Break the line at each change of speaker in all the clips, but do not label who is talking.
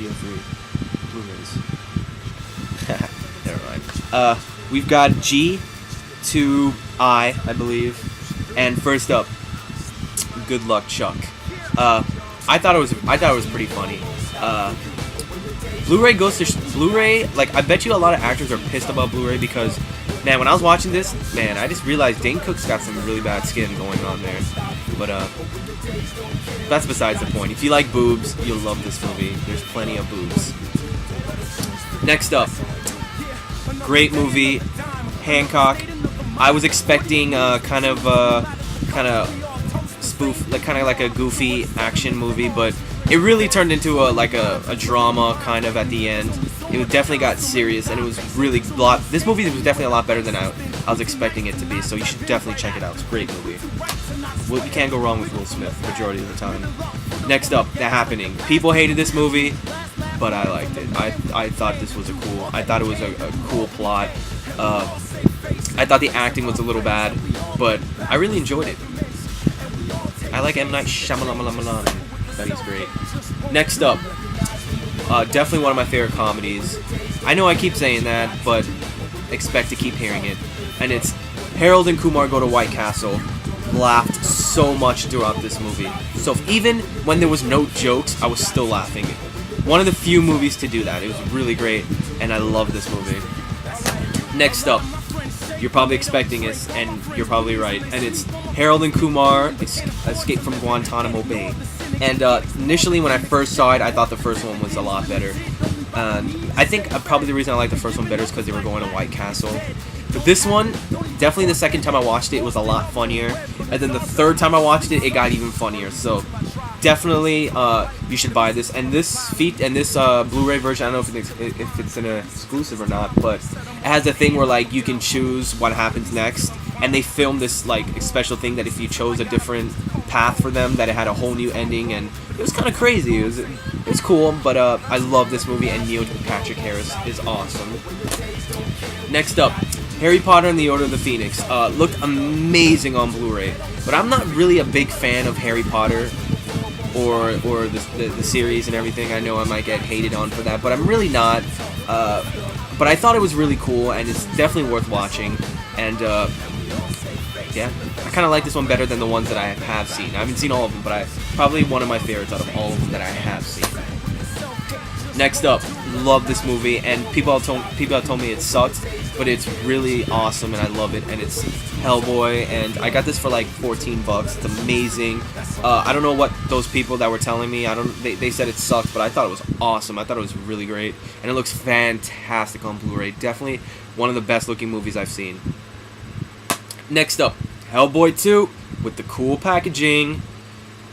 Video 3 Blu-rays. Never mind. We've got G to I believe. And first up, Good Luck Chuck. I thought it was pretty funny. Blu-ray goes to Blu-ray. Like, I bet you a lot of actors are pissed about Blu-ray because, man, when I was watching this, man, I just realized Dane Cook's got some really bad skin going on there. But that's besides the point. If you like boobs, you'll love this movie. There's plenty of boobs. Next up, great movie, Hancock. I was expecting kind of spoof, like kind of like a goofy action movie, but it really turned into a drama kind of at the end. It definitely got serious, and it was really this movie was definitely a lot better than I was expecting it to be. So you should definitely check it out. It's a great movie. You can't go wrong with Will Smith majority of the time. Next up, The Happening. People hated this movie, but I liked it. I thought this was I thought it was a cool plot. I thought the acting was a little bad, but I really enjoyed it. I like M. Night Shyamalan. That he's great. Next up, definitely one of my favorite comedies. I know I keep saying that, but expect to keep hearing it. And it's Harold and Kumar Go to White Castle. Laughed so much throughout this movie. So even when there was no jokes, I was still laughing. One of the few movies to do that. It was really great, and I love this movie. Next up, you're probably expecting this, and you're probably right. And it's Harold and Kumar Escape from Guantanamo Bay. And initially, when I first saw it, I thought the first one was a lot better. I think probably the reason I liked the first one better is because they were going to White Castle. But this one, definitely the second time I watched it was a lot funnier. And then the third time I watched it, it got even funnier. So definitely, you should buy this. And this Blu-ray version, I don't know if it's an exclusive or not, but it has a thing where like you can choose what happens next. And they filmed this like special thing that if you chose a different path for them, that it had a whole new ending, and it was kind of crazy. It was cool, but I love this movie, and Neil Patrick Harris is awesome. Next up, Harry Potter and the Order of the Phoenix. Looked amazing on Blu-ray, but I'm not really a big fan of Harry Potter or the series and everything. I know I might get hated on for that, but I'm really not. But I thought it was really cool, and it's definitely worth watching. And yeah, I kind of like this one better than the ones that I have seen. I haven't seen all of them, but probably one of my favorites out of all of them that I have seen. Next up, love this movie, and people have told me it sucks, but it's really awesome, and I love it. And it's Hellboy, and I got this for like $14. It's amazing. I don't know what those people that were telling me. They said it sucked, but I thought it was awesome. I thought it was really great, and it looks fantastic on Blu-ray. Definitely one of the best looking movies I've seen. Next up, Hellboy 2 with the cool packaging.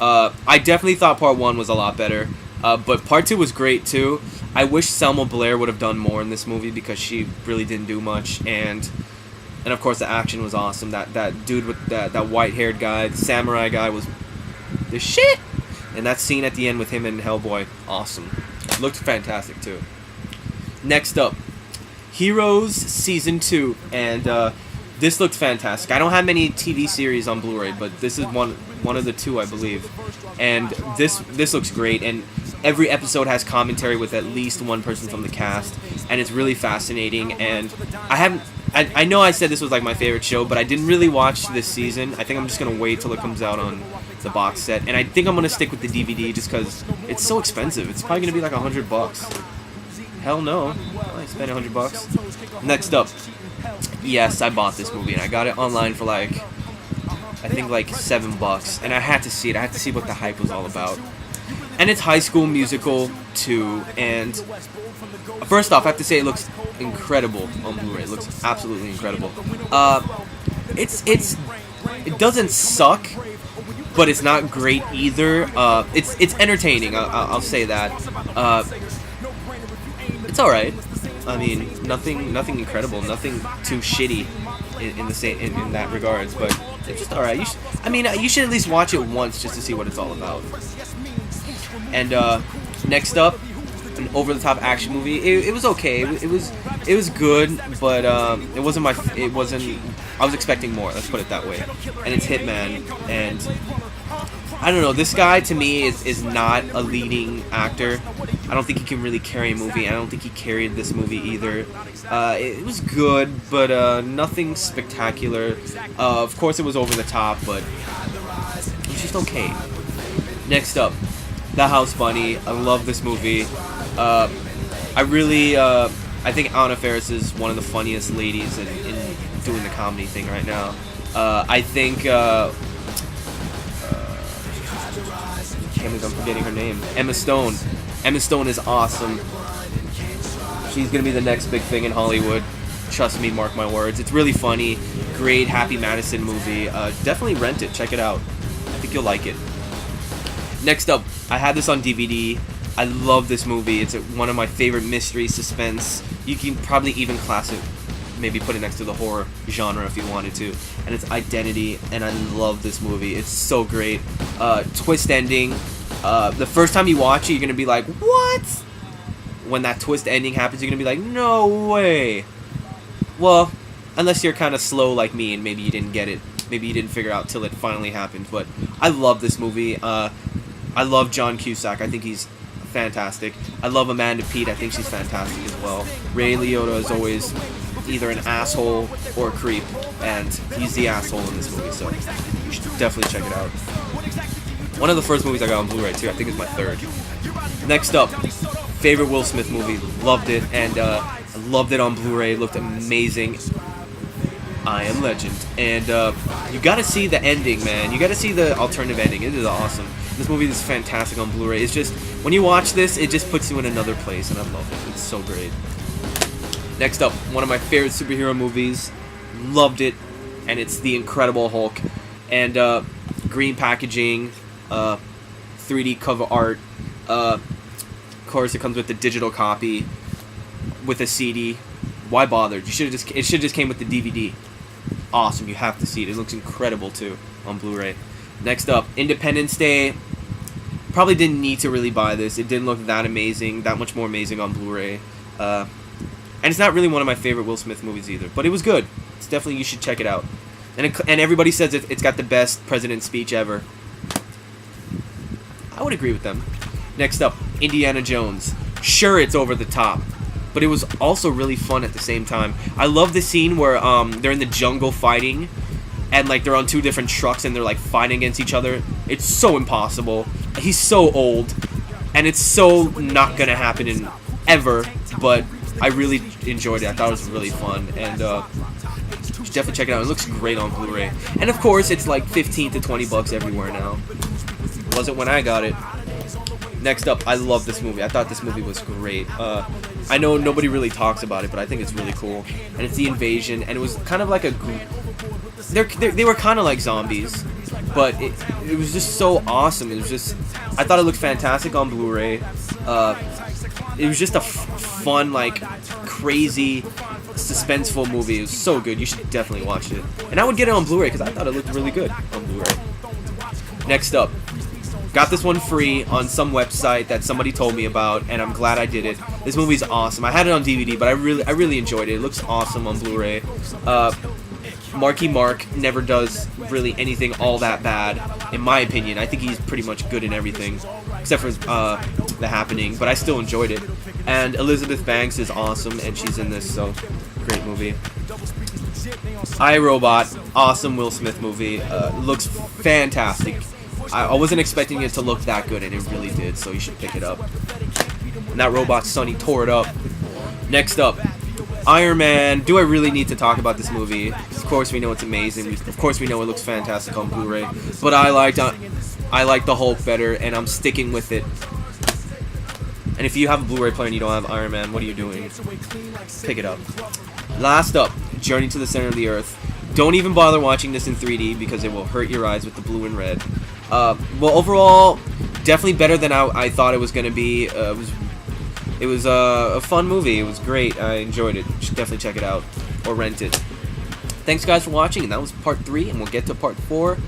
I definitely thought part 1 was a lot better, but part 2 was great too. I wish Selma Blair would have done more in this movie because she really didn't do much, and of course the action was awesome. That dude with that white-haired guy, the samurai guy, was the shit. And that scene at the end with him and Hellboy, awesome. Looked fantastic too. Next up, Heroes Season 2, and this looked fantastic. I don't have many TV series on Blu-ray, but this is one of the two, I believe. And this looks great, and every episode has commentary with at least one person from the cast, and it's really fascinating. And I know I said this was like my favorite show, but I didn't really watch this season. I think I'm just gonna wait till it comes out on the box set, and I think I'm gonna stick with the DVD just because it's so expensive. It's probably gonna be like $100. Hell no, I spent $100. Next up. Yes, I bought this movie, and I got it online for like, I think like $7, and I had to see it. I had to see what the hype was all about. And it's High School Musical 2, and first off, I have to say it looks incredible on Blu-ray. It looks absolutely incredible. It doesn't suck, but it's not great either. It's entertaining. I'll say that. It's all right. I mean, nothing incredible, nothing too shitty in that regards, but it's just all right. You should at least watch it once just to see what it's all about. And next up, an over-the-top action movie. It was okay. It was good, but it wasn't my. It wasn't. I was expecting more. Let's put it that way. And it's Hitman, and I don't know. This guy to me is not a leading actor. I don't think he can really carry a movie. I don't think he carried this movie either. It was good, but nothing spectacular. Of course, it was over the top, but it was just okay. Next up, The House Bunny. I love this movie. I think Anna Faris is one of the funniest ladies in doing the comedy thing right now. I think, I can't believe I'm forgetting her name. Emma Stone. Emma Stone is awesome. She's gonna be the next big thing in Hollywood. Trust me, mark my words. It's really funny. Great Happy Madison movie. Definitely rent it. Check it out. I think you'll like it. Next up, I had this on DVD. I love this movie. It's one of my favorite mystery suspense. You can probably even class it, maybe put it next to the horror genre if you wanted to. And it's Identity, and I love this movie. It's so great. Twist ending. The first time you watch it, you're gonna be like, what? When that twist ending happens, you're gonna be like, no way. Well, unless you're kind of slow like me and maybe you didn't get it. Maybe you didn't figure out till it finally happened. But I love this movie. I love John Cusack. I think he's fantastic. I love Amanda Peet. I think she's fantastic as well. Ray Liotta is always either an asshole or a creep, and he's the asshole in this movie, so you should definitely check it out. One of the first movies I got on Blu-ray too. I think it's my third. Next up, favorite Will Smith movie. Loved it, and I loved it on Blu-ray. It looked amazing. I Am Legend. And you gotta see the ending, man. You gotta see the alternative ending. It is awesome. This movie is fantastic on Blu-ray. It's just, when you watch this, it just puts you in another place, and I love it. It's so great. Next up, one of my favorite superhero movies. Loved it, and it's The Incredible Hulk. And green packaging, 3D cover art. Of course, it comes with the digital copy with a CD. Why bother? It should have just came with the DVD. Awesome, you have to see it. It looks incredible too on Blu-ray. Next up, Independence Day. Probably didn't need to really buy this. It didn't look that amazing, that much more amazing on Blu-ray. And it's not really one of my favorite Will Smith movies either, but it was good. It's definitely, you should check it out. And everybody says it's got the best president's speech ever. I would agree with them. Next up, Indiana Jones. Sure, it's over the top, but it was also really fun at the same time. I love the scene where they're in the jungle fighting, and like they're on two different trucks and they're like fighting against each other. It's so impossible. He's so old, and it's so not gonna happen in ever. But I really enjoyed it. I thought it was really fun, and you should definitely check it out. It looks great on Blu-ray, and of course it's like 15 to 20 bucks everywhere now. It wasn't when I got it. Next up, I love this movie. I thought this movie was great. I know nobody really talks about it, but I think it's really cool. And it's The Invasion, and it was kind of like a... They were kind of like zombies, but it was just so awesome. It was just... I thought it looked fantastic on Blu-ray. It was just a fun, like, crazy, suspenseful movie. It was so good. You should definitely watch it. And I would get it on Blu-ray because I thought it looked really good on Blu-ray. Next up. Got this one free on some website that somebody told me about, and I'm glad I did it. This movie's awesome. I had it on DVD, but I really enjoyed it. It looks awesome on Blu-ray. Marky Mark never does really anything all that bad, in my opinion. I think he's pretty much good in everything, except for The Happening, but I still enjoyed it. And Elizabeth Banks is awesome, and she's in this, so great movie. I, Robot, awesome Will Smith movie. Looks fantastic. I wasn't expecting it to look that good, and it really did, so you should pick it up. And that robot, Sonny, tore it up. Next up, Iron Man. Do I really need to talk about this movie? Of course we know it's amazing. Of course we know it looks fantastic on Blu-ray. But I like the Hulk better, and I'm sticking with it. And if you have a Blu-ray player and you don't have Iron Man, what are you doing? Pick it up. Last up, Journey to the Center of the Earth. Don't even bother watching this in 3D because it will hurt your eyes with the blue and red. Well, overall, definitely better than I thought it was going to be. It was a fun movie. It was great. I enjoyed it. You should definitely check it out or rent it. Thanks, guys, for watching, and that was part 3, and we'll get to part 4